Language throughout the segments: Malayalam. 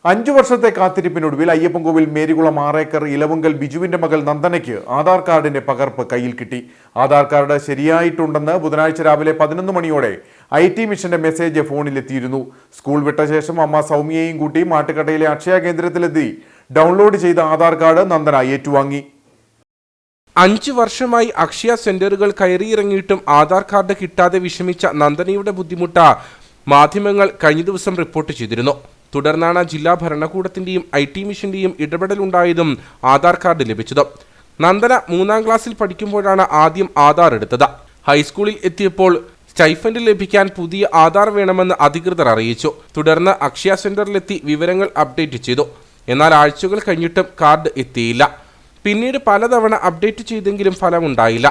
5 വർഷത്തെ കാത്തിരിപ്പിനൊടുവിൽ അയ്യപ്പൻകോവിൽ മേരികുളം ആറേക്കർ ഇലവുങ്കൽ ബിജുവിന്റെ മകൾ നന്ദനയ്ക്ക് ആധാർ കാർഡിന്റെ പകർപ്പ് കയ്യിൽ കിട്ടി. ആധാർ കാർഡ് ശരിയായിട്ടുണ്ടെന്ന് ബുധനാഴ്ച രാവിലെ 11 മണിയോടെ IT മിഷന്റെ മെസ്സേജ് ഫോണിലെത്തിയിരുന്നു. സ്കൂൾ വിട്ട ശേഷം അമ്മ സൗമ്യയെയും കൂട്ടി മാട്ടുകട്ടയിലെ അക്ഷയ കേന്ദ്രത്തിലെത്തി ഡൗൺലോഡ് ചെയ്ത ആധാർ കാർഡ് നന്ദന ഏറ്റുവാങ്ങി. 5 വർഷമായി അക്ഷയ സെന്ററുകൾ കയറിയിറങ്ങിയിട്ടും ആധാർ കാർഡ് കിട്ടാതെ വിഷമിച്ച നന്ദനയുടെ ബുദ്ധിമുട്ട് മാധ്യമങ്ങൾ കഴിഞ്ഞ ദിവസം റിപ്പോർട്ട് ചെയ്തിരുന്നു. തുടർന്നാണ് ജില്ലാ ഭരണകൂടത്തിന്റെയും IT മിഷന്റെയും ഇടപെടലുണ്ടായതും ആധാർ കാർഡ് ലഭിച്ചത്. നന്ദന 3ാം ക്ലാസ്സിൽ പഠിക്കുമ്പോഴാണ് ആദ്യം ആധാർ എടുത്തത്. ഹൈസ്കൂളിൽ എത്തിയപ്പോൾ സ്റ്റൈഫൻഡ് ലഭിക്കാൻ പുതിയ ആധാർ വേണമെന്ന് അധികൃതർ അറിയിച്ചു. തുടർന്ന് അക്ഷയ സെന്ററിലെത്തി വിവരങ്ങൾ അപ്ഡേറ്റ് ചെയ്തു. എന്നാൽ ആഴ്ചകൾ കഴിഞ്ഞിട്ടും കാർഡ് എത്തിയില്ല. പിന്നീട് പലതവണ അപ്ഡേറ്റ് ചെയ്തെങ്കിലും ഫലമുണ്ടായില്ല.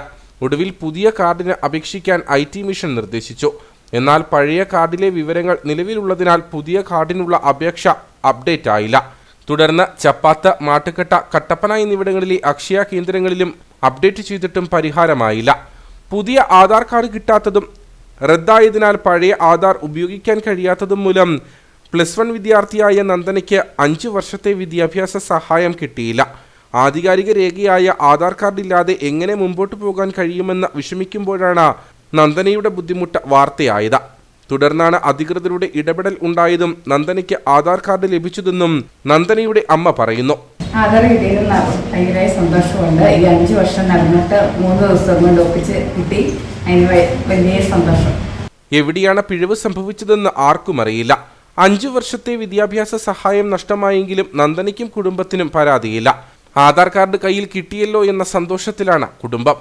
ഒടുവിൽ പുതിയ കാർഡിന് അപേക്ഷിക്കാൻ IT മിഷൻ നിർദ്ദേശിച്ചു. എന്നാൽ പഴയ കാർഡിലെ വിവരങ്ങൾ നിലവിലുള്ളതിനാൽ പുതിയ കാർഡിനുള്ള അപേക്ഷ അപ്ഡേറ്റ് ആയില്ല. തുടർന്ന് ചപ്പാത്ത്, മാട്ടുകട്ട, കട്ടപ്പന എന്നിവിടങ്ങളിലെ അക്ഷയ കേന്ദ്രങ്ങളിലും അപ്ഡേറ്റ് ചെയ്തിട്ടും പരിഹാരമായില്ല. പുതിയ ആധാർ കാർഡ് കിട്ടാത്തതും റദ്ദായതിനാൽ പഴയ ആധാർ ഉപയോഗിക്കാൻ കഴിയാത്തതും മൂലം +1 വിദ്യാർത്ഥിയായ നന്ദനയ്ക്ക് 5 വർഷത്തെ വിദ്യാഭ്യാസ സഹായം കിട്ടിയില്ല. ആധികാരിക രേഖയായ ആധാർ കാർഡില്ലാതെ എങ്ങനെ മുമ്പോട്ട് പോകാൻ കഴിയുമെന്ന് വിഷമിക്കുമ്പോഴാണ് നന്ദനയുടെ ബുദ്ധിമുട്ട് വാർത്തയായത്. തുടർന്നാണ് അധികൃതരുടെ ഇടപെടൽ ഉണ്ടായതും നന്ദനയ്ക്ക് ആധാർ കാർഡ് ലഭിച്ചതെന്നും നന്ദനയുടെ അമ്മ പറയുന്നു. ആധാർ കിട്ടിയതിൽ ഭയങ്കര സന്തോഷമുണ്ട്. ഈ 5 വർഷം നടന്നിട്ട് 3 ദിവസം കൊണ്ട് ഒപ്പിച്ച് കിട്ടി. അതിന് വലിയ സന്തോഷം. എവിടെയാണ് പിഴവ് സംഭവിച്ചതെന്ന് ആർക്കും അറിയില്ല. 5 വർഷത്തെ വിദ്യാഭ്യാസ സഹായം നഷ്ടമായെങ്കിലും നന്ദനയ്ക്കും കുടുംബത്തിനും പരാതിയില്ല. ആധാർ കാർഡ് കയ്യിൽ കിട്ടിയല്ലോ എന്ന സന്തോഷത്തിലാണ് കുടുംബം.